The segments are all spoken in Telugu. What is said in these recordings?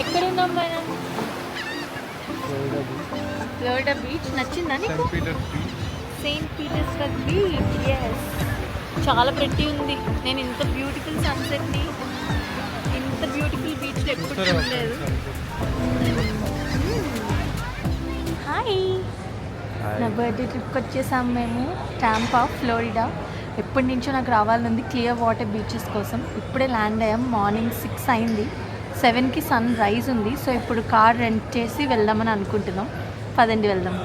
ఎక్కడ ఉన్నాం మనం? ఫ్లోరిడా బీచ్ నచ్చిందా నీకు? Saint Petersburg beach. ఎస్, చాలా ప్రెట్టి ఉంది. నేను ఇంత బ్యూటిఫుల్ సన్సెట్ని, ఇంత బ్యూటిఫుల్ బీచ్లో ఎప్పుడు చూడలేదు. హాయ్, నా బర్త్డే ట్రిప్కి వచ్చేసాం మేము టాంపా, ఫ్లోరిడా. ఎప్పటి నుంచో నాకు రావాలనుంది క్లియర్ వాటర్ బీచెస్ కోసం. ఇప్పుడే ల్యాండ్ అయ్యాం. మార్నింగ్ 6 అయింది. 7కి సన్ రైజ్ ఉంది. సో ఇప్పుడు కార్ రెంట్ చేసి వెళ్దామని అనుకుంటున్నాం. పదండి వెళ్దాం.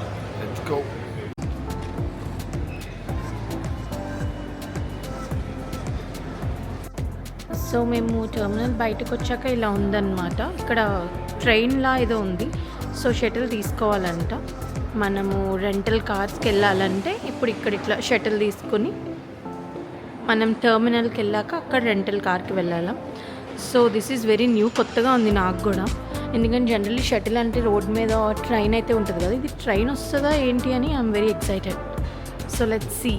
సో మేము టెర్మినల్ బయటకు వచ్చాక ఇలా ఉందన్నమాట. ఇక్కడ ట్రైన్లా ఏదో ఉంది. సో షటిల్ తీసుకోవాలంట. మనము రెంటల్ కార్స్కి వెళ్ళాలంటే ఇప్పుడు ఇక్కడ ఇట్లా షటిల్ తీసుకుని మనం టెర్మినల్కి వెళ్ళాక అక్కడ రెంటల్ కార్కి వెళ్ళాలి. So this is very new, కొత్తగా ఉంది నాకు కూడా. ఎందుకంటే జనరల్లీ షటిల్ అంటే రోడ్ మీద ట్రైన్ అయితే ఉంటుంది కదా, ఇది ట్రైన్ వస్తుందా ఏంటి అని I'm very excited. So let's see.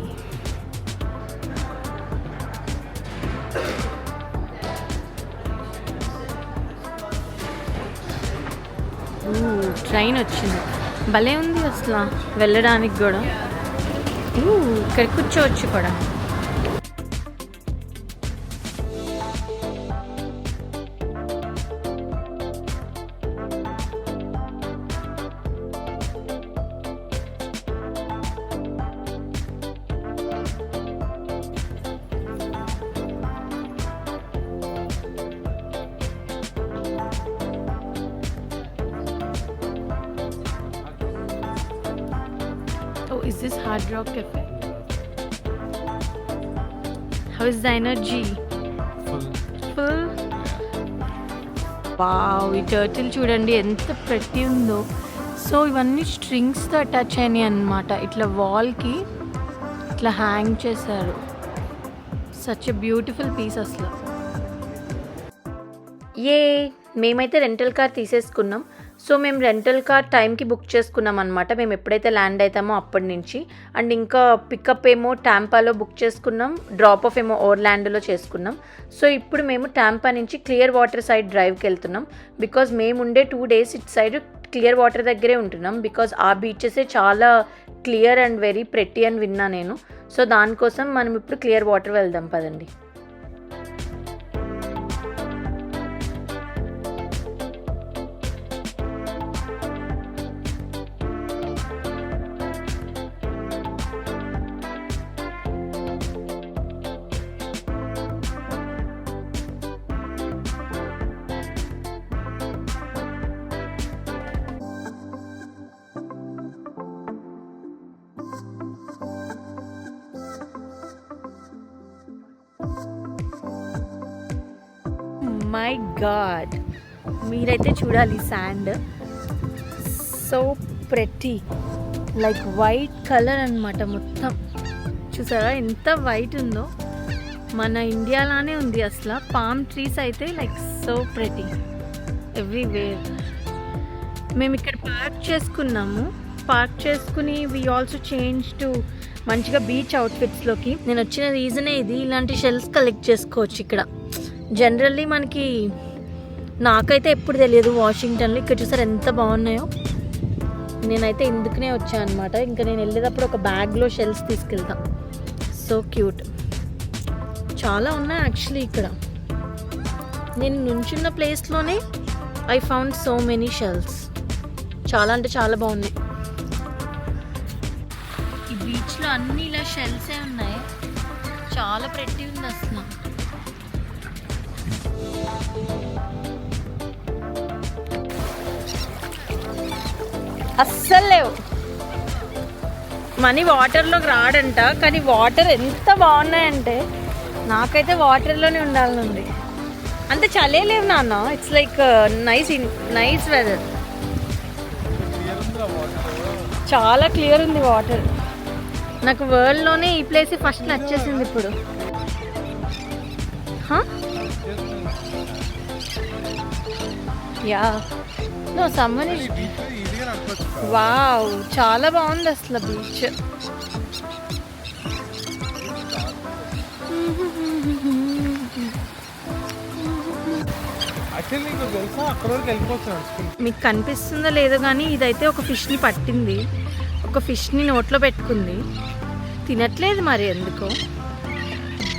Train వచ్చింది, భలే ఉంది అసలు వెళ్ళడానికి కూడా. ఇక్కడ కూర్చోవచ్చు కూడా. Is this Hard Rock Cafe? How is the energy? Full? Wow, ఈ టర్టిల్ చూడండి ఎంత ప్రెట్టి ఉందో. సో ఇవన్నీ స్ట్రింగ్స్తో అటాచ్ అయినాయి అన్నమాట. ఇట్లా వాల్కి ఇట్లా హ్యాంగ్ చేశారు. సచ్ ఎ బ్యూటిఫుల్ పీస్ అసలు. మేమైతే రెంటల్ కార్ తీసేసుకున్నాం. సో మేము రెంటల్ కార్ టైంకి బుక్ చేసుకున్నాం అనమాట. మేము ఎప్పుడైతే ల్యాండ్ అవుతామో అప్పటి నుంచి. అండ్ ఇంకా పికప్ ఏమో టాంపాలో బుక్ చేసుకున్నాం, డ్రాప్ ఆఫ్ ఏమో ఓర్లాండోలో చేసుకున్నాం. సో ఇప్పుడు మేము టాంపా నుంచి క్లియర్ వాటర్ సైడ్ డ్రైవ్కి వెళ్తున్నాం. బికాజ్ మేము ఉండే 2 days ఇటు సైడ్ క్లియర్ వాటర్ దగ్గరే ఉంటున్నాం. బికాజ్ ఆ బీచెసే చాలా క్లియర్ అండ్ వెరీ ప్రెట్టి అని విన్నా నేను. సో దానికోసం మనం ఇప్పుడు క్లియర్ వాటర్ వెళ్దాం పదండి. మై గాడ్, మీరైతే చూడాలి sand. So pretty, like white colour అనమాట మొత్తం. చూసారా ఎంత వైట్ ఉందో, మన ఇండియాలానే ఉంది అసలు. పామ్ ట్రీస్ అయితే లైక్ సో ప్రెట్టి ఎవ్రీవేర్. మేము ఇక్కడ పార్క్ చేసుకున్నాము. పార్క్ చేసుకుని వీ ఆల్సో చేంజ్ టు మంచిగా బీచ్ అవుట్ఫిట్స్లోకి. నేను వచ్చిన రీజనే ఇది, ఇలాంటి షెల్స్ కలెక్ట్ చేసుకోవచ్చు ఇక్కడ. జనరల్లీ మనకి, నాకైతే ఎప్పుడు తెలియదు వాషింగ్టన్లో. ఇక్కడ చూసారు ఎంత బాగున్నాయో. నేనైతే ఇందుకునే వచ్చాను అనమాట. ఇంకా నేను వెళ్ళేటప్పుడు ఒక బ్యాగ్లో షెల్స్ తీసుకెళ్తా. సో క్యూట్, చాలా ఉన్నాయి యాక్చువల్లీ ఇక్కడ. నేను నుంచున్న ప్లేస్లోనే I found so many shells. చాలా అంటే చాలా బాగున్నాయి. ఈ బీచ్లో అన్ని ఇలా షెల్సే ఉన్నాయి. చాలా ప్రెట్టి ఉంది అసలు. అస్సలు లేవు. మనీ వాటర్లోకి రాడంట, కానీ వాటర్ ఎంత బాగున్నాయంటే నాకైతే వాటర్లోనే ఉండాలనుంది. అంత చలే లేవు నాన్న. It's like nice weather. చాలా క్లియర్ ఉంది వాటర్. నాకు వరల్డ్లోనే ఈ ప్లేస్ ఫస్ట్ నచ్చేసింది ఇప్పుడు. Yeah, no summer is wow, చాలా బాగుంది అసలు బీచ్. మీకు కనిపిస్తుందో లేదో కానీ ఇదైతే ఒక ఫిష్ని పట్టింది, ఒక ఫిష్ని నోట్లో పెట్టుకుంది. తినట్లేదు మరి ఎందుకో,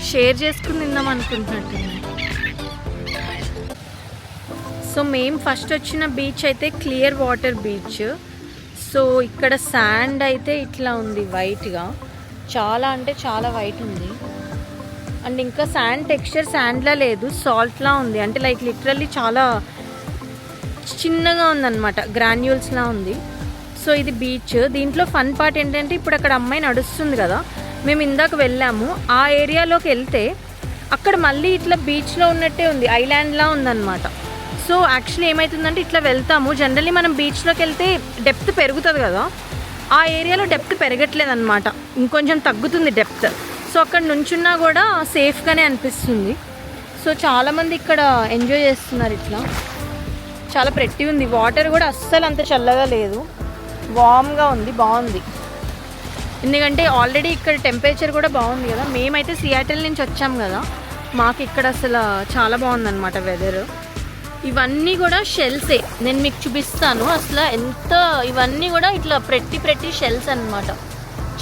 షేర్ చేసుకుని తిందాం అనుకుంటున్నట్టుంది. సో మేము ఫస్ట్ వచ్చిన బీచ్ అయితే క్లియర్ వాటర్ బీచ్. సో ఇక్కడ శాండ్ అయితే ఇట్లా ఉంది వైట్గా, చాలా అంటే చాలా వైట్ ఉంది. అండ్ ఇంకా శాండ్ టెక్స్చర్ శాండ్లా లేదు, సాల్ట్లా ఉంది. అంటే లైక్ లిటరల్లీ చాలా చిన్నగా ఉందన్నమాట, గ్రాన్యూల్స్లా ఉంది. సో ఇది బీచ్. దీంట్లో ఫన్ పార్ట్ ఏంటంటే ఇప్పుడు అక్కడ అమ్మాయి నడుస్తుంది కదా, మేము ఇందాక వెళ్ళాము ఆ ఏరియాలోకి వెళ్తే అక్కడ మళ్ళీ ఇట్లా బీచ్లో ఉన్నట్టే ఉంది, ఐలాండ్లా ఉందన్నమాట. సో యాక్చువల్లీ ఏమవుతుందంటే ఇట్లా వెళ్తాము, జనరల్లీ మనం బీచ్లోకి వెళ్తే డెప్త్ పెరుగుతుంది కదా, ఆ ఏరియాలో డెప్త్ పెరగట్లేదు అనమాట, ఇంకొంచెం తగ్గుతుంది డెప్త్. సో అక్కడ నుంచున్నా కూడా సేఫ్గానే అనిపిస్తుంది. సో చాలామంది ఇక్కడ ఎంజాయ్ చేస్తున్నారు. ఇట్లా చాలా ప్రెట్టి ఉంది. వాటర్ కూడా అస్సలు అంత చల్లగా లేదు, వామ్గా ఉంది, బాగుంది. ఎందుకంటే ఆల్రెడీ ఇక్కడ టెంపరేచర్ కూడా బాగుంది కదా. మేమైతే సియాటిల్ నుంచి వచ్చాం కదా, మాకు ఇక్కడ అసలు చాలా బాగుందన్నమాట వెదర్. ఇవన్నీ కూడా షెల్సే, నేను మీకు చూపిస్తాను అసలు ఎంత. ఇవన్నీ కూడా ఇట్లా ప్రెట్టి షెల్స్ అన్నమాట,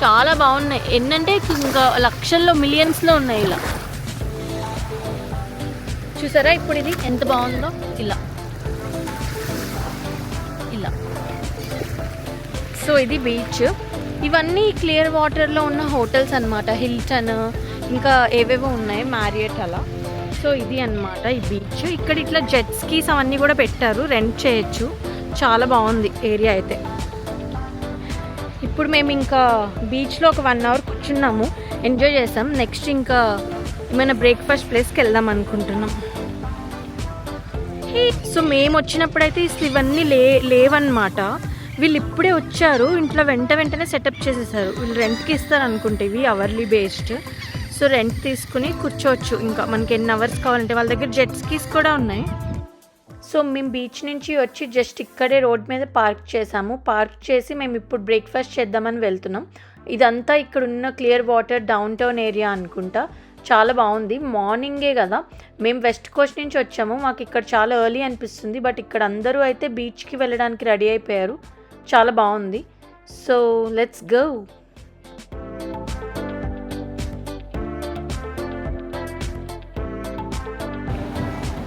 చాలా బాగున్నాయి. ఏంటంటే ఇంకా లక్షల్లో మిలియన్స్లో ఉన్నాయి ఇలా. చూసారా ఇప్పుడు ఇది ఎంత బాగుందో, ఇలా ఇలా. సో ఇది బీచ్. ఇవన్నీ క్లియర్ వాటర్లో ఉన్న హోటల్స్ అన్నమాట, హిల్టన్ ఇంకా ఏవేవో ఉన్నాయి, మ్యారియట్ అలా. సో ఇది అన్నమాట ఈ బీచ్. ఇక్కడ ఇట్లా జెట్ స్కీస్ అవన్నీ కూడా పెట్టారు, రెంట్ చేయొచ్చు. చాలా బాగుంది ఏరియా అయితే. ఇప్పుడు మేము ఇంకా బీచ్లో ఒక 1 అవర్ కూర్చున్నాము, ఎంజాయ్ చేసాం. నెక్స్ట్ ఇంకా ఏమైనా బ్రేక్ఫాస్ట్ ప్లేస్కి వెళ్దాం అనుకుంటున్నాం. సో మేము వచ్చినప్పుడైతే ఇవన్నీ లేవన్నమాట. వీళ్ళు ఇప్పుడే వచ్చారు, ఇంట్లో వెంటనే సెటప్ చేసేసారు. వీళ్ళు రెంట్కి ఇస్తారు అనుకుంటే, ఇవి అవర్లీ బేస్డ్. సో రెంట్ తీసుకుని కూర్చోవచ్చు, ఇంకా మనకి ఎన్ని అవర్స్ కావాలంటే. వాళ్ళ దగ్గర జెట్ స్కీస్ కూడా ఉన్నాయి. సో మేము బీచ్ నుంచి వచ్చి జస్ట్ ఇక్కడే రోడ్ మీద పార్క్ చేసాము. పార్క్ చేసి మేము ఇప్పుడు బ్రేక్ఫాస్ట్ చేద్దామని వెళ్తున్నాం. ఇదంతా ఇక్కడ ఉన్న clear water down town area అనుకుంటా. చాలా బాగుంది. మార్నింగే కదా, మేము వెస్ట్ కోస్ట్ నుంచి వచ్చాము, మాకు ఇక్కడ చాలా ఎర్లీ అనిపిస్తుంది. బట్ ఇక్కడ అందరూ అయితే బీచ్కి వెళ్ళడానికి రెడీ అయిపోయారు. చాలా బాగుంది. So let's go.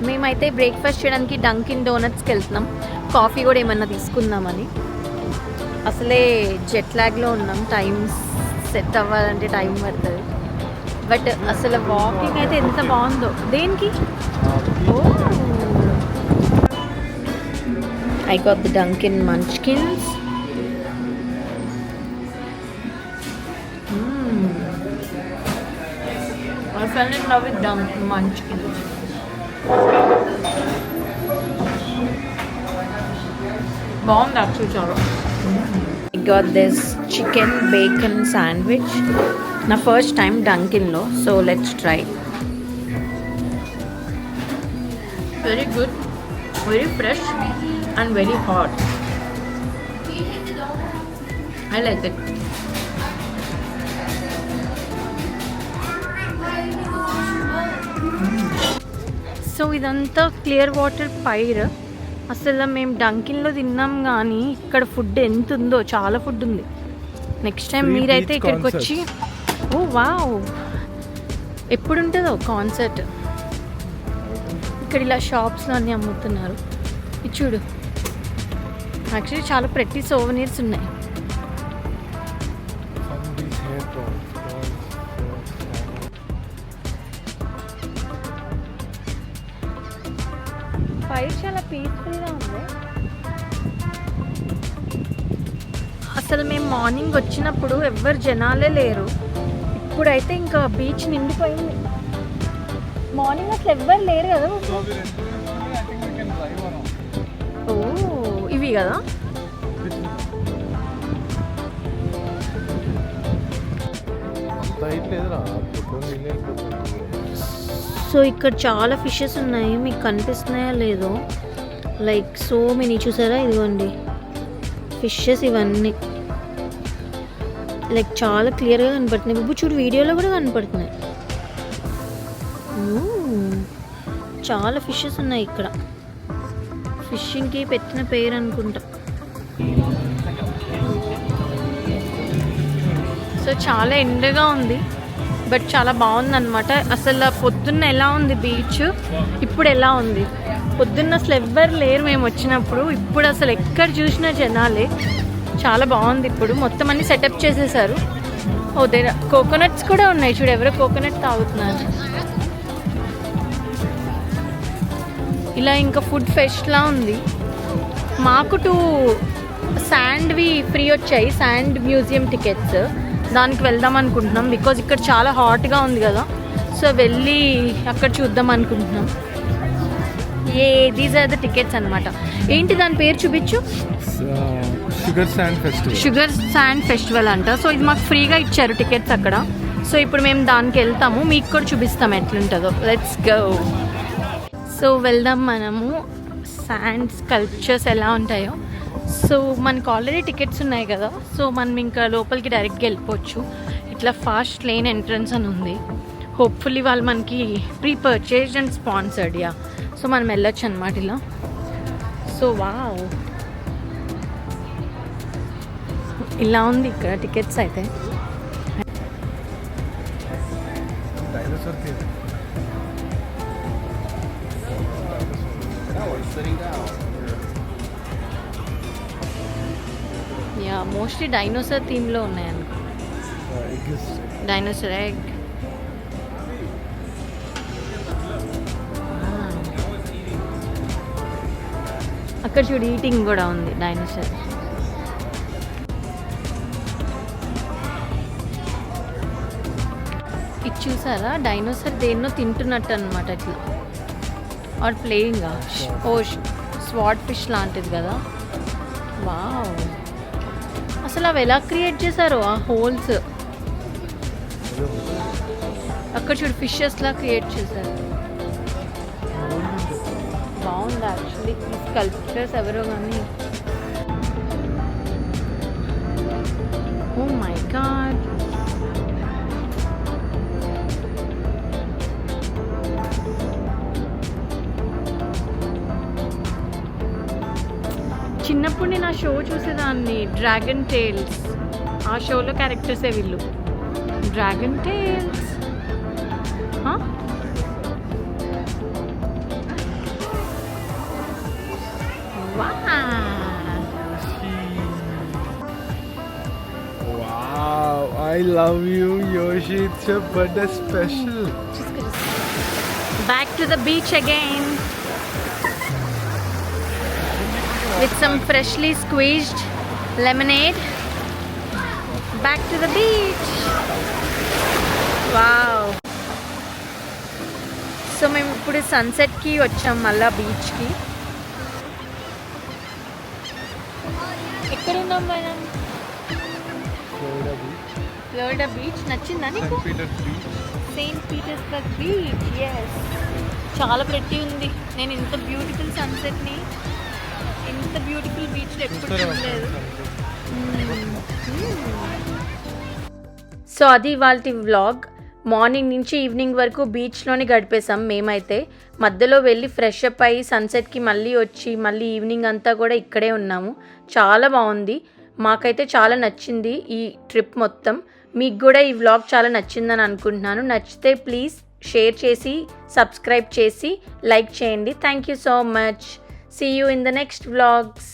మేమైతే బ్రేక్ఫాస్ట్ చేయడానికి డంకిన్ డోనట్స్కి వెళ్తున్నాం. కాఫీ కూడా ఏమన్నా తీసుకుందామని. అసలే జెట్ లాగ్లో ఉన్నాం, టైం సెట్ అవ్వాలంటే టైం పడుతుంది. బట్ అసలు వాకింగ్ అయితే ఎంత బాగుందో. దేనికి I got the Dunkin Munchkins. I fell in love with Dunkin' Munchkins. బాగుంది యాక్చువల్లీ చాలా. I got this chicken bacon sandwich. నా ఫస్ట్ టైం డంకిన్లో, so let's try. Very good, very fresh and very hot. I like it. So ఇదంతా క్లియర్ వాటర్ పైర్. అసలు మేము డంకిన్లో తిన్నాం కానీ ఇక్కడ ఫుడ్ ఎంత ఉందో, చాలా ఫుడ్ ఉంది. నెక్స్ట్ టైం మీరైతే ఇక్కడికి వచ్చి, ఓ వావ్, ఎప్పుడు ఉంటుందో కాన్సర్ట్. ఇక్కడ ఇలా షాప్స్లో అన్నీ అమ్ముతున్నారు. ఇది చూడు, యాక్చువల్లీ చాలా ప్రెట్టి సోవెనీర్స్ ఉన్నాయి. ఫైర్ చాలా పీస్ఫుల్గా ఉంది. అసలు మేము మార్నింగ్ వచ్చినప్పుడు ఎవ్వరు జనాలే లేరు. ఇప్పుడైతే ఇంకా బీచ్ నిండిపోయింది. మార్నింగ్ అసలు ఎవ్వరు లేరు కదా. ఓ ఇవి కదా. సో ఇక్కడ చాలా ఫిషెస్ ఉన్నాయి, మీకు కనిపిస్తున్నాయా లేదో, లైక్ సో మెనీ. చూసారా, ఇదిగోండి ఫిషెస్. ఇవన్నీ లైక్ చాలా క్లియర్గా కనపడుతున్నాయి. ఇప్పుడు చూడు, వీడియోలో కూడా కనపడుతున్నాయి. చాలా ఫిషెస్ ఉన్నాయి ఇక్కడ. ఫిషింగ్కి పెట్టిన పేరు అనుకుంటా. సో చాలా ఎండగా ఉంది, బట్ చాలా బాగుందన్నమాట. అసలు పొద్దున్న ఎలా ఉంది బీచ్, ఇప్పుడు ఎలా ఉంది. పొద్దున్న అసలు ఎవ్వరు లేరు మేము వచ్చినప్పుడు, ఇప్పుడు అసలు ఎక్కడ చూసినా జనాలే. చాలా బాగుంది. ఇప్పుడు మొత్తం అన్ని సెటప్ చేసేసారు. ఓ దగ్గర కోకోనట్స్ కూడా ఉన్నాయి చూడు, ఎవరో కోకోనట్ తాగుతున్నారు. ఇలా ఇంకా ఫుడ్ ఫెస్ట్లా ఉంది. మాకు 2 శాండ్వి ఫ్రీ వచ్చాయి, శాండ్ మ్యూజియం టికెట్స్. దానికి వెళ్దాం అనుకుంటున్నాం, బికాజ్ ఇక్కడ చాలా హాట్గా ఉంది కదా. సో వెళ్ళి అక్కడ చూద్దాం అనుకుంటున్నాం. దీస్ ఆర్ ద టికెట్స్ అనమాట. ఏంటి దాని పేరు చూపించు. షుగర్ శాండ్ ఫెస్టివల్ అంట. సో ఇది మాకు ఫ్రీగా ఇచ్చారు టికెట్స్ అక్కడ. సో ఇప్పుడు మేము దానికి వెళ్తాము, మీకు కూడా చూపిస్తాం ఎట్లుంటుందో. Let's go. సో వెళ్దాం మనము. శాండ్ స్కల్ప్చర్స్ ఎలా ఉంటాయో. సో మనకు ఆల్రెడీ టికెట్స్ ఉన్నాయి కదా, సో మనం ఇంకా లోపలికి డైరెక్ట్గా వెళ్ళిపోవచ్చు. ఇట్లా ఫాస్ట్ లేన్ ఎంట్రన్స్ అని ఉంది. హోప్ఫుల్లీ వాళ్ళు మనకి pre purchased and sponsored. Yeah, so మనం వెళ్ళొచ్చు అనమాట ఇలా. సో వావ్, ఇలా ఉంది ఇక్కడ టికెట్స్ అయితే. యా, మోస్ట్లీ డైనోసార్ థీమ్లో ఉన్నాయనుకో. Dinosaur egg. అక్కడ చూడు ఈటింగ్ కూడా ఉంది డైనోసార్. ఇది చూసారా, డైనోసార్ దేన్నో తింటున్నట్టు అనమాట ఇట్లా. Are playing. ఓ స్వాట్ ఫిష్ లాంటిది కదా. వావ్, అసలు అవి ఎలా క్రియేట్ చేశారు ఆ హోల్స్. అక్కడ చూడు ఫిషెస్ లా క్రియేట్ చేశారు. బాగుంది యాక్చువల్లీ. ఈ స్కల్ప్చర్స్ ఎవరో కానీ. ఓ మై గాడ్, చిన్నప్పుడు నేను ఆ షో చూసేదాన్ని, డ్రాగన్ టేల్స్. ఆ షోలో క్యారెక్టర్సే వీళ్ళు. Dragon tales. Wow, I love you, Yoshi. It's your birthday special. Back to the beach again. With some freshly squeezed lemonade. Back to the beach. Wow. So మేము ఇప్పుడు సన్సెట్కి వచ్చాం మళ్ళా బీచ్కి. ఎక్కడ ఉన్నాం మనం? Florida beach. నచ్చిందా నీకు? Saint Petersburg beach. ఎస్, చాలా ప్రెట్టి ఉంది. నేను ఇంత బ్యూటిఫుల్ సన్సెట్ని, ఇంత బ్యూటిఫుల్ బీచ్లో ఎప్పుడు చూడలేదు. సో అది ఇవాల్టి వ్లాగ్. మార్నింగ్ నుంచి ఈవినింగ్ వరకు బీచ్లోనే గడిపేసాం మేమైతే. మధ్యలో వెళ్ళి ఫ్రెష్ అప్ అయ్యి సన్సెట్కి మళ్ళీ వచ్చి మళ్ళీ ఈవినింగ్ అంతా కూడా ఇక్కడే ఉన్నాము. చాలా బాగుంది, మాకైతే చాలా నచ్చింది ఈ ట్రిప్ మొత్తం. మీకు కూడా ఈ వ్లాగ్ చాలా నచ్చిందని అనుకుంటున్నాను. నచ్చితే ప్లీజ్ షేర్ చేసి సబ్స్క్రైబ్ చేసి లైక్ చేయండి. Thank you so much. See you in the next vlogs.